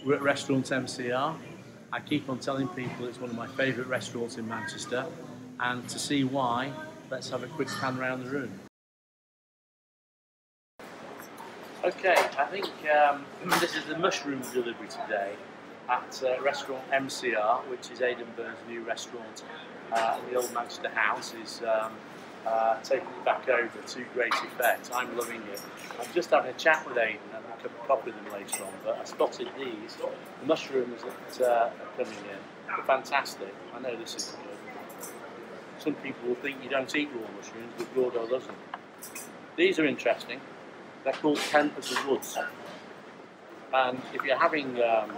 We're at Restaurant MCR. I keep on telling people it's one of my favourite restaurants in Manchester, and to see why, let's have a quick pan around the room. Okay, I think this is the mushroom delivery today at Restaurant MCR, which is Aidan Byrne's new restaurant in the old Manchester House. Is taking it back over to great effect. I'm loving it. I'm just having a chat with Aidan and a cup of coffee with him later on, but I spotted these, the mushrooms that are coming in. They're fantastic. I know this is good. Some people will think you don't eat raw mushrooms, but Gordo doesn't. These are interesting. They're called Hen of the Woods. And if you're having a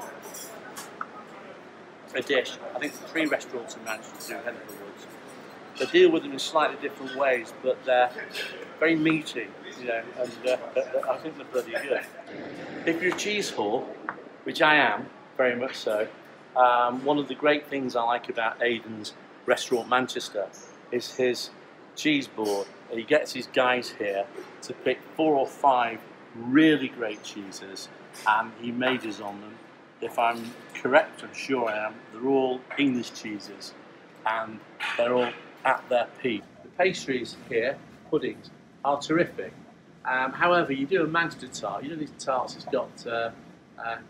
dish, I think the 3 restaurants in Manchester do Hen of the Woods. They deal with them in slightly different ways, but they're very meaty, you know, and I think they're bloody good. If you're a cheese whore, which I am, very much so, one of the great things I like about Aidan's Restaurant Manchester is his cheese board. He gets his guys here to pick 4 or 5 really great cheeses, and he majors on them. If I'm correct, I'm sure I am, they're all English cheeses, and they're all at their peak. The pastries here, puddings, are terrific. However, you do a Manchester tart. You know these tarts has got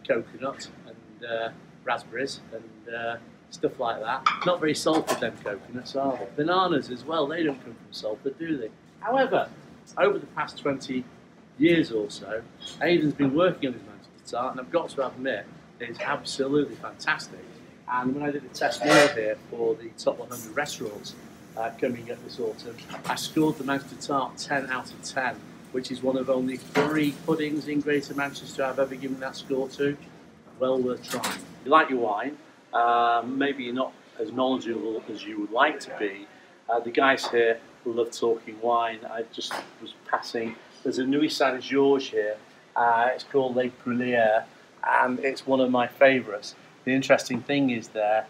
coconut and raspberries and stuff like that. Not very salted, them coconuts, are they? Bananas as well, they don't come from Salford, do they? However, over the past 20 years or so, Aidan's been working on his Manchester tart, and I've got to admit, it's absolutely fantastic. And when I did a test meal here for the top 100 restaurants coming up this autumn, I scored the Manchester tart 10 out of 10, which is one of only 3 puddings in Greater Manchester I've ever given that score to. Well worth trying. You like your wine, maybe you're not as knowledgeable as you would like to be. The guys here love talking wine. I just was passing. There's a Nuits Saint-Georges here. It's called Les Bruyères, and it's one of my favourites. The interesting thing is there,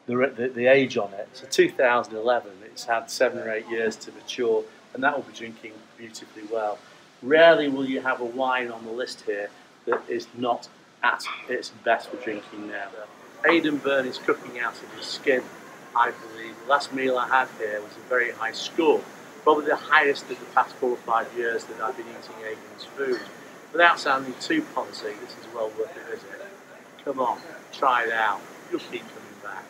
the age on it. So 2011, it's had 7 or 8 years to mature, and that will be drinking beautifully well. Rarely will you have a wine on the list here that is not at its best for drinking now. Aidan Byrne is cooking out of his skin, I believe. The last meal I had here was a very high score, probably the highest of the past 4 or 5 years that I've been eating Aidan's food. Without sounding too poncy, this is well worth a visit. Come on, try it out. You'll keep coming back.